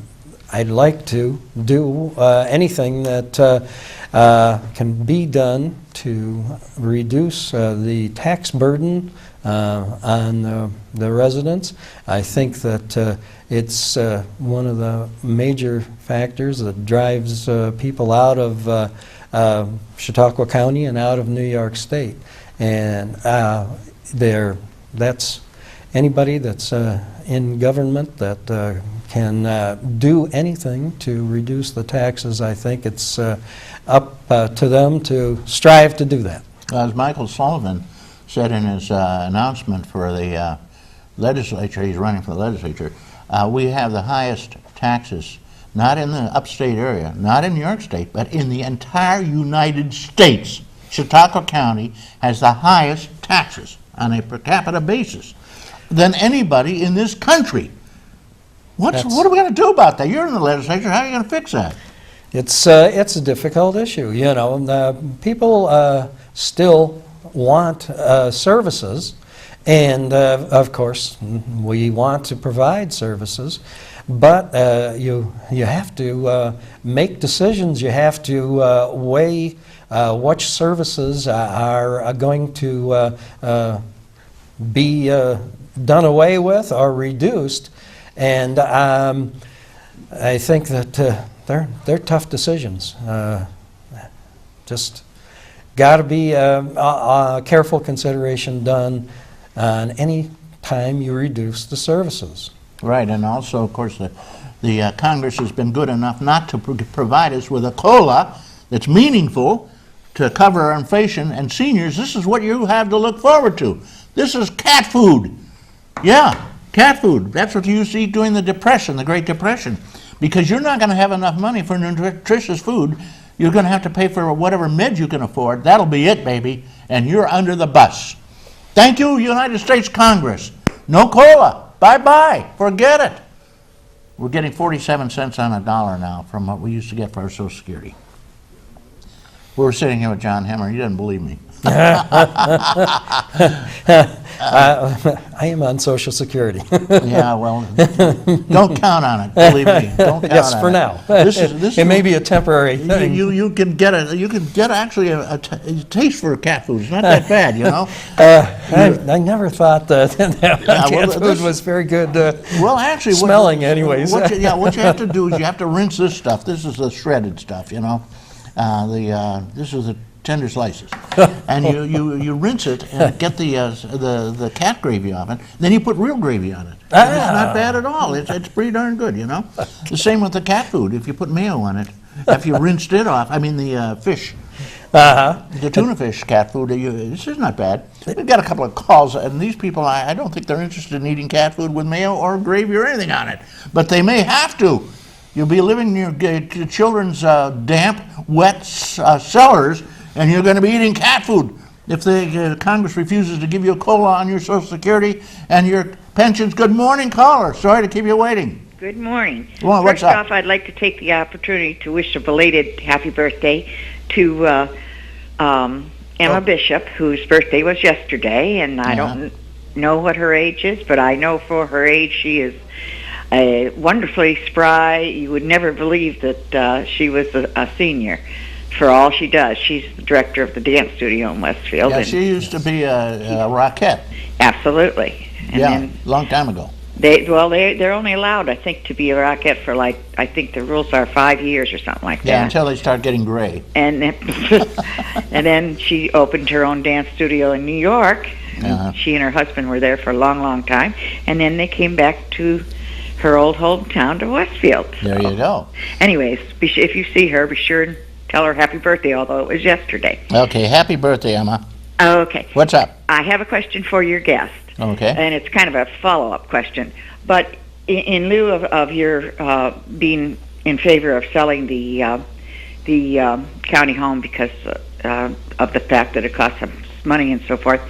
I'd like to do anything that can be done to reduce the tax burden on the residents. I think that it's one of the major factors that drives people out of Chautauqua County and out of New York State. And that's anybody that's in government that can do anything to reduce the taxes. I think it's up to them to strive to do that. As Michael Sullivan said in his announcement for the legislature, he's running for the legislature, we have the highest taxes, not in the upstate area, not in New York State, but in the entire United States. Chautauqua County has the highest taxes on a per capita basis than anybody in this country. What are we going to do about that? You're in the legislature. How are you going to fix that? It's a difficult issue. You know, people still want services, and of course we want to provide services, but you have to make decisions. You have to weigh which services are going to be done away with or reduced, and I think that they're tough decisions. Just got to be careful consideration done on any time you reduce the services. Right, and also, of course, the Congress has been good enough not to provide us with a COLA that's meaningful to cover our inflation. And seniors, this is what you have to look forward to. This is cat food. Yeah, cat food. That's what you used to eat during the Depression, the Great Depression. Because you're not going to have enough money for nutritious food. You're going to have to pay for whatever meds you can afford. That'll be it, baby. And you're under the bus. Thank you, United States Congress. No COLA. Bye-bye. Forget it. We're getting 47 cents on a dollar now from what we used to get for our Social Security. We were sitting here with John Hemmer. He didn't believe me. I am on Social Security. Yeah, well, don't count on it. Believe me, don't count on it. Yes, for now. It may be a temporary thing. You can get actually a taste for cat food. It's not that bad, you know. I never thought that cat food was very good. Well, actually, smelling, anyways. What you have to do is you have to rinse this stuff. This is the shredded stuff, you know. This is the tender slices, and you rinse it and get the cat gravy off it. Then you put real gravy on it. And it's not bad at all. It's pretty darn good, you know. The same with the cat food. If you put mayo on it, after you rinsed it off, I mean the fish, the tuna fish cat food. This is not bad. We've got a couple of calls, and these people, I don't think they're interested in eating cat food with mayo or gravy or anything on it, but they may have to. You'll be living near children's damp, wet cellars, and you're going to be eating cat food if the Congress refuses to give you a COLA on your Social Security and your pensions. Good morning, caller. Sorry to keep you waiting. Good morning. Well, First off, I'd like to take the opportunity to wish a belated happy birthday to Emma Bishop, whose birthday was yesterday, and I don't know what her age is, but I know for her age she is wonderfully spry. You would never believe that she was a senior for all she does. She's the director of the dance studio in Westfield. Yeah, she used to be a Rockette. Absolutely. And then long time ago. They're only allowed, I think, to be a Rockette for I think the rules are 5 years or something like that. Yeah, until they start getting gray. And then she opened her own dance studio in New York. She and her husband were there for a long, long time. And then they came back to her old hometown to Westfield. There you go. Anyways, if you see her, be sure and tell her happy birthday, although it was yesterday. Okay, happy birthday, Emma. Okay. What's up? I have a question for your guest. Okay. And it's kind of a follow-up question. But in lieu of your being in favor of selling the county home because of the fact that it costs us money and so forth,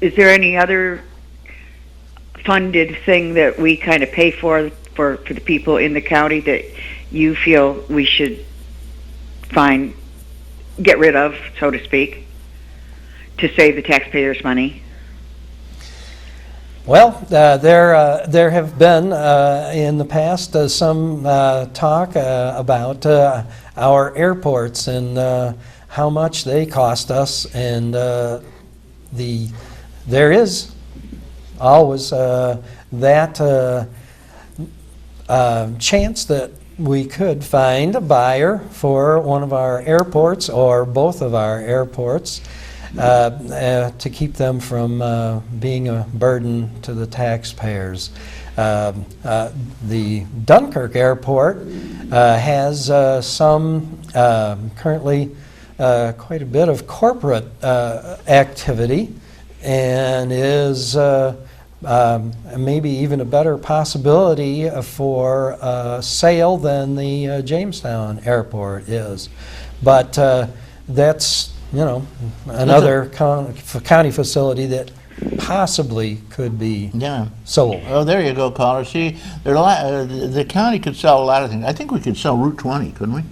is there any other funded thing that we kind of pay for the people in the county that you feel we should get rid of, so to speak, to save the taxpayers' money? Well, there have been in the past some talk about our airports and how much they cost us, and there is always that chance that we could find a buyer for one of our airports or both of our airports to keep them from being a burden to the taxpayers. The Dunkirk Airport has some currently quite a bit of corporate activity and is maybe even a better possibility for sale than the Jamestown Airport is. But that's, another county facility that possibly could be sold. Oh, there you go, caller. See, the county could sell a lot of things. I think we could sell Route 20, couldn't we?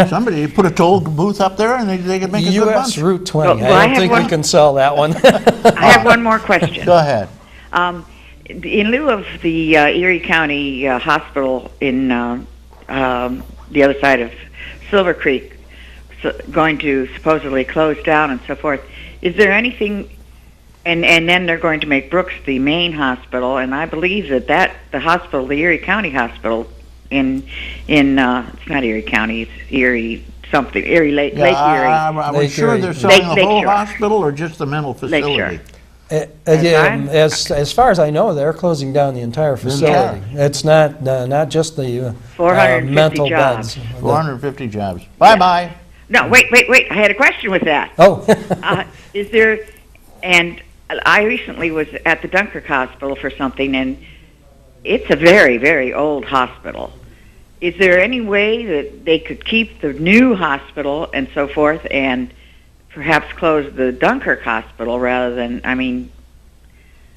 Somebody put a toll booth up there and they could make a good bunch. U.S. Route 20. I don't think we can sell that one. I have one more question. Go ahead. In lieu of the Erie County Hospital in the other side of Silver Creek going to supposedly close down and so forth, is there anything, and then they're going to make Brooks the main hospital, and I believe that the hospital, the Erie County Hospital in it's not Erie County, it's Erie something, Erie Lake Erie. Are we sure they're selling the whole hospital or just the mental facility? As far as I know, they're closing down the entire facility. It's not just the 450 mental jobs. beds. 450 jobs. Bye-bye. No, wait. I had a question with that. Oh. Is there, and I recently was at the Dunkirk Hospital for something, and it's a very, very old hospital. Is there any way that they could keep the new hospital and so forth and perhaps close the Dunkirk Hospital rather than,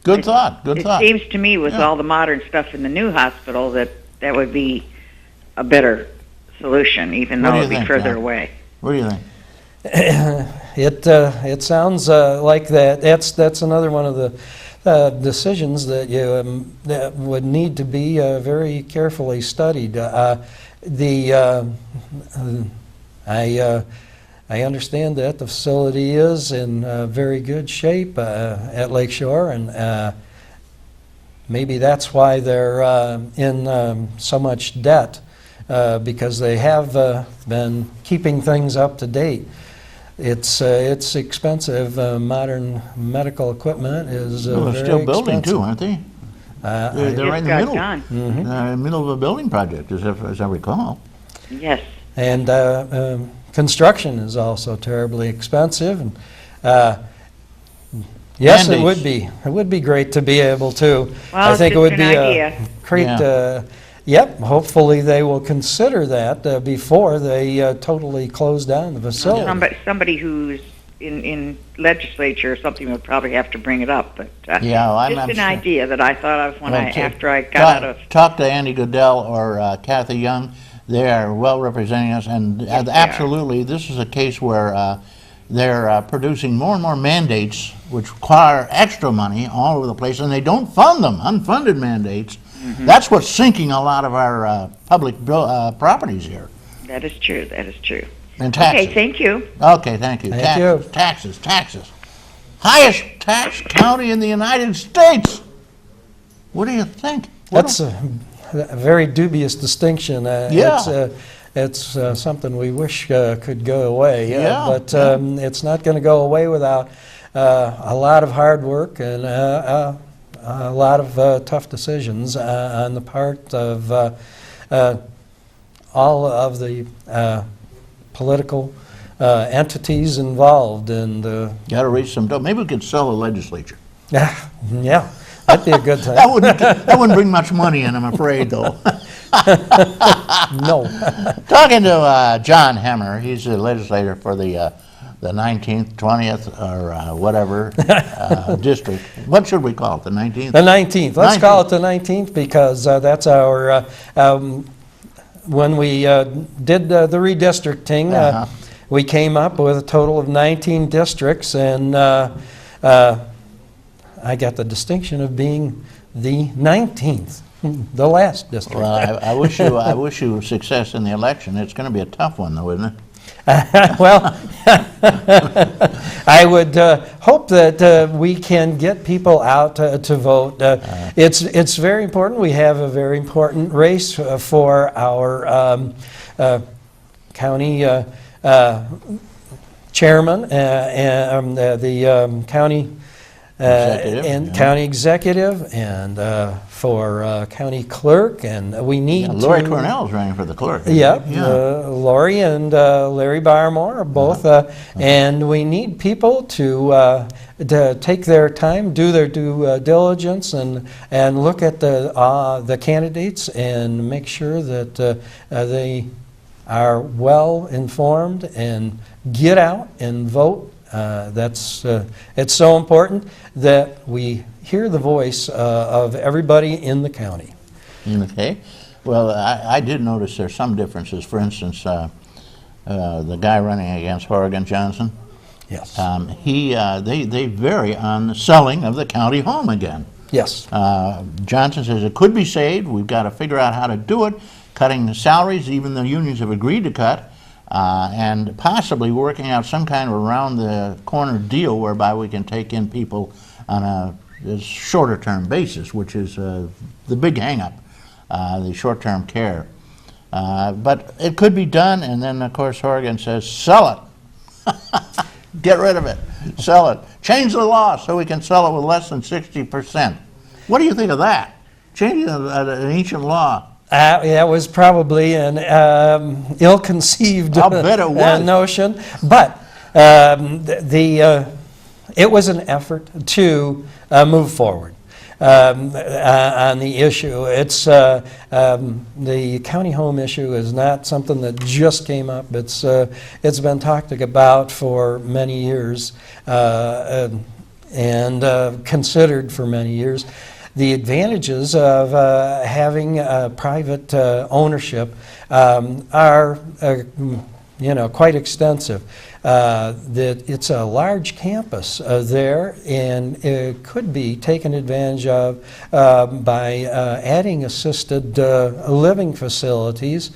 Good thought. It seems to me with all the modern stuff in the new hospital that would be a better solution, even though it would be further away. What do you think? It sounds like that. That's another one of the decisions that that would need to be very carefully studied. I understand that the facility is in very good shape at Lakeshore, and maybe that's why they're in so much debt, because they have been keeping things up to date. It's expensive. Modern medical equipment is they're very still building expensive. too, aren't they? They're right in the middle. Mm-hmm. Middle of a building project, as I recall. Yes. And construction is also terribly expensive. And yes, mandates. It would be great to be able to. Well, I think it would be a great. Yep. Hopefully, they will consider that before they totally close down the facility. Somebody who's in legislature or something would probably have to bring it up. But I'm just an idea that I thought of after I got out of. Talk to Andy Goodell or Kathy Young. They are well representing us, and absolutely, this is a case where they're producing more and more mandates which require extra money all over the place, and they don't fund them, unfunded mandates. Mm-hmm. That's what's sinking a lot of our public properties here. That is true. And taxes. Okay, thank you. Okay, thank you. Taxes. Highest tax county in the United States. What do you think? That's a very dubious distinction. It's something we wish could go away. But it's not going to go away without a lot of hard work and a lot of tough decisions on the part of all of the political entities involved. And got to reach some. Maybe we could sell the legislature. Yeah, that'd be a good thing. that wouldn't bring much money in, I'm afraid, though. No. Talking to John Hemmer, he's a legislator for the 19th, 20th, or whatever district. What should we call it, the 19th? The 19th. Let's call it the 19th because that's our, when we did the redistricting, we came up with a total of 19 districts, and I got the distinction of being the 19th. The last district. Well, I wish you success in the election. It's going to be a tough one, though, isn't it? Well, I would hope that we can get people out to vote. It's very important. We have a very important race for our county chairman and the county county executive, and for county clerk, and we need Lori Cornell's running for the clerk. Yep, Lori and Larry Barmore are both, and we need people to take their time, do their due diligence, and look at the candidates and make sure that they are well informed and get out and vote. It's so important that we hear the voice of everybody in the county. Okay. Well, I did notice there's some differences. For instance, the guy running against Horgan Johnson. Yes. They vary on the selling of the county home again. Yes. Johnson says it could be saved. We've got to figure out how to do it. Cutting the salaries, even the unions have agreed to cut. And possibly working out some kind of around-the-corner deal whereby we can take in people on a shorter-term basis, which is the big hang-up, the short-term care. But it could be done, and then, of course, Horgan says, sell it. Get rid of it. Sell it. Change the law so we can sell it with less than 60%. What do you think of that? Changing an ancient law. That was probably an ill-conceived notion, but it was an effort to move forward on the issue. It's the county home issue is not something that just came up. It's been talked about for many years and considered for many years. The advantages of having private ownership are, quite extensive. That it's a large campus there, and it could be taken advantage of by adding assisted living facilities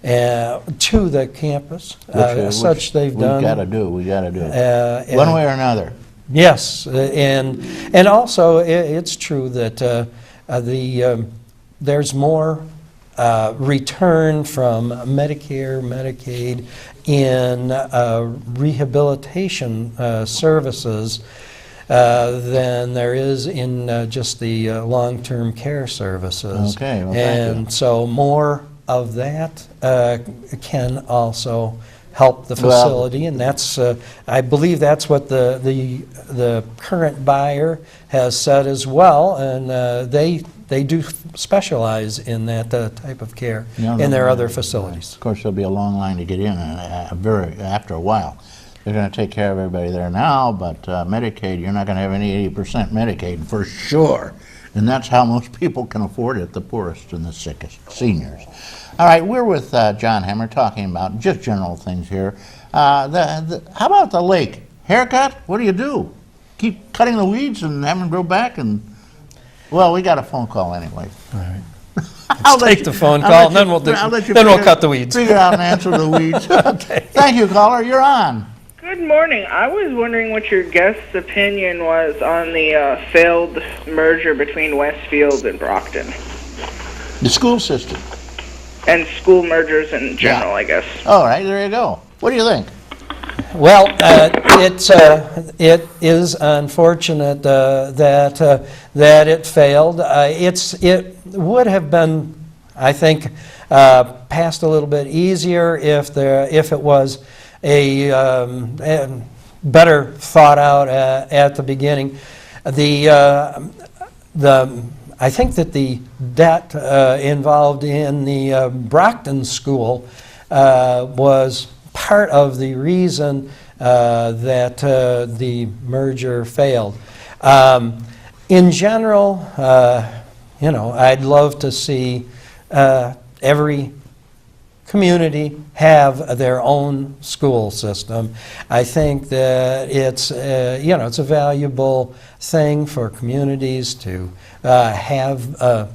to the campus, such they've done. We got to do it. One way or another. Yes, and also it's true that there's more return from Medicare, Medicaid in rehabilitation services than there is in just the long-term care services. Okay, well, and so more of that can also help the facility, and that's I believe that's what the current buyer has said as well, and they do specialize in that type of care in their other facilities. Of course, there'll be a long line to get in after a while. They're going to take care of everybody there now, but Medicaid, you're not going to have any 80% Medicaid for sure, and that's how most people can afford it, the poorest and the sickest, seniors. All right, we're with John Hammer talking about just general things here. How about the lake? Haircut? What do you do? Keep cutting the weeds and have them grow back? Well, we got a phone call anyway. All right. Let's take the phone call, and then we'll cut the weeds. Figure out and answer the weeds. Okay. Thank you, caller. You're on. Good morning. I was wondering what your guest's opinion was on the failed merger between Westfield and Brockton. The school system. And school mergers in general, I guess. All right, there you go. What do you think? Well, it is unfortunate that it failed. It would have been, I think, passed a little bit easier if it was a better thought out at the beginning. I think that the debt involved in the Brockton school was part of the reason that the merger failed. In general, I'd love to see every community have their own school system. I think that it's a valuable thing for communities to have the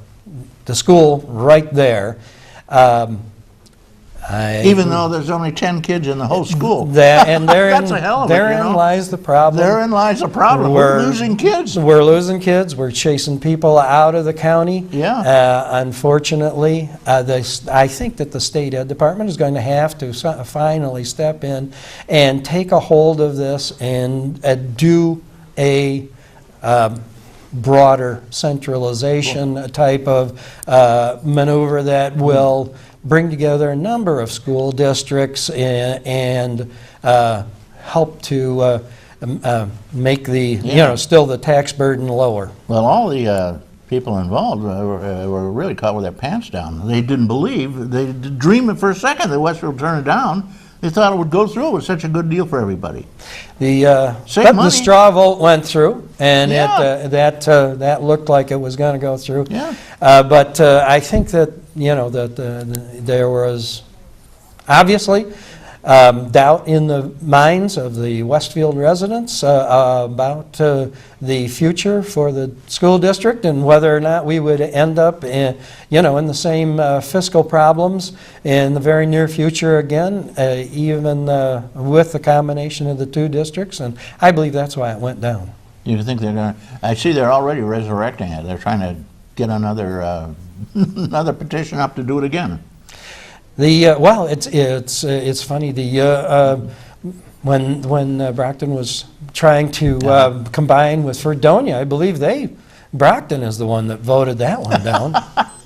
school right there. Even though there's only 10 kids in the whole school. That's a hell of therein lies the problem. Therein lies the problem. We're losing kids. We're losing kids. We're chasing people out of the county. Yeah. Unfortunately, I think that the state ed department is going to have to finally step in and take a hold of this and do a broader centralization type of maneuver that will bring together a number of school districts and help to make the, still the tax burden lower. Well, all the people involved were really caught with their pants down. They didn't believe, they didn't dream for a second that Westfield would turn it down. They thought it would go through. It was such a good deal for everybody. The straw vote went through, and that looked like it was going to go through. Yeah. But I think that there was obviously doubt in the minds of the Westfield residents about the future for the school district and whether or not we would end up in the same fiscal problems in the very near future again, even with the combination of the two districts. And I believe that's why it went down. You think they're going to? I see they're already resurrecting it. They're trying to get another another petition up to do it again. Well, it's funny. When Brockton was trying to combine with Fredonia, I believe Brockton is the one that voted that one down.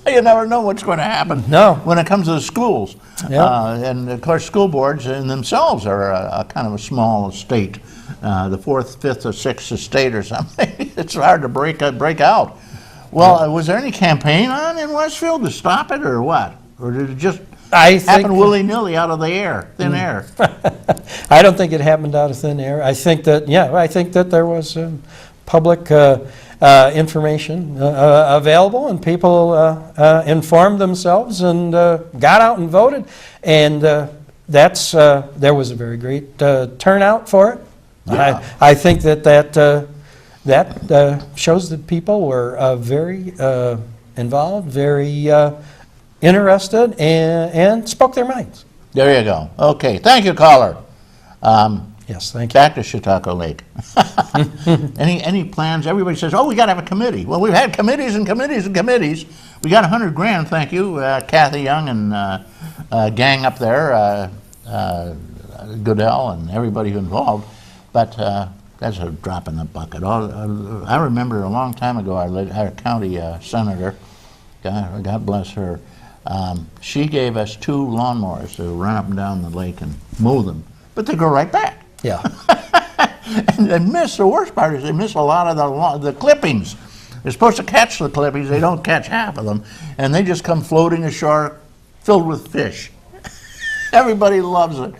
You never know what's going to happen. No. When it comes to the schools, and of course, school boards in themselves are a kind of a small state, the fourth, fifth, or sixth state or something. It's hard to break out. Well, was there any campaign on in Westfield to stop it, or what, or did it just happen willy-nilly out of the air, thin air? I don't think it happened out of thin air. I think that there was public information available, and people informed themselves and got out and voted, and there was a very great turnout for it. Yeah. I think that shows that people were very involved, very interested, and spoke their minds. There you go. Okay, thank you, caller. Yes, thank you. Back to Chautauqua Lake. Any plans? Everybody says, "Oh, we got to have a committee." Well, we've had committees and committees and committees. We got $100,000, thank you, Kathy Young and gang up there, Goodell and everybody involved. But that's a drop in the bucket. I remember a long time ago, our county senator, God bless her, she gave us 2 lawnmowers to run up and down the lake and mow them, but they go right back. Yeah. And they miss, the worst part is they miss a lot of the clippings. They're supposed to catch the clippings, they don't catch half of them, and they just come floating ashore filled with fish. Everybody loves it.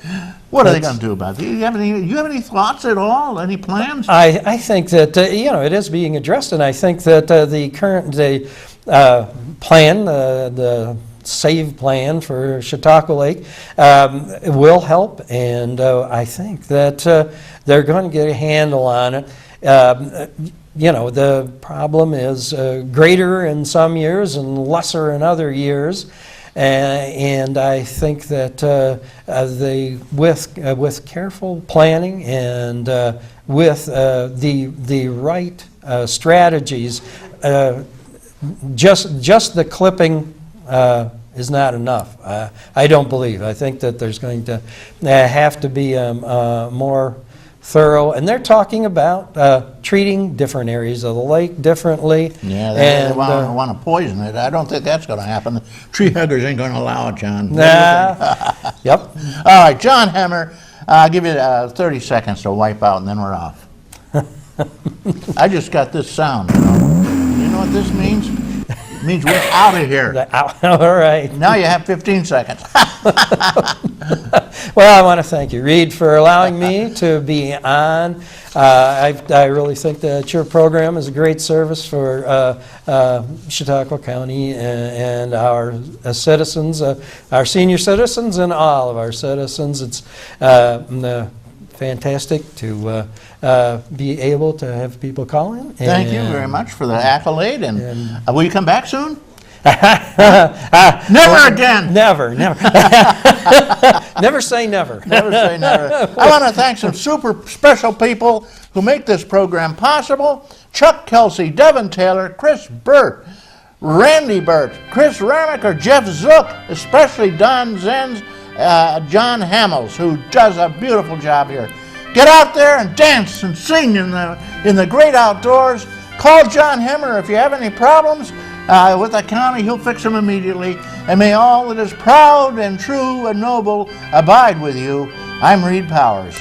What are they going to do about it? Do you have any thoughts at all? Any plans? I think that it is being addressed, and I think that the current plan, the SAVE plan for Chautauqua Lake, will help, and I think that they're going to get a handle on it. The problem is greater in some years and lesser in other years. And I think that with careful planning and with the right strategies, just the clipping is not enough. I don't believe. I think that there's going to have to be more thorough, and they're talking about treating different areas of the lake differently. Yeah, they want to poison it. I don't think that's going to happen. Tree huggers ain't going to allow it, John. Nah. Yep. All right, John Hemmer, I'll give you 30 seconds to wipe out, and then we're off. I just got this sound, You know what this means? It means we're out of here. All right. Now you have 15 seconds. Well, I want to thank you, Reed, for allowing me to be on. I really think that your program is a great service for Chautauqua County and our citizens, our senior citizens, and all of our citizens. It's fantastic to be able to have people call in. Thank you very much for the accolade. And will you come back soon? Never again. Never. Never say never. Never say never. I want to thank some super special people who make this program possible. Chuck Kelsey, Devin Taylor, Chris Burt, Randy Burt, Chris Ramicker, Jeff Zook, especially Don Zenz, John Hamels, who does a beautiful job here. Get out there and dance and sing in the great outdoors. Call John Hemmer if you have any problems with the county. He'll fix them immediately. And may all that is proud and true and noble abide with you. I'm Reed Powers.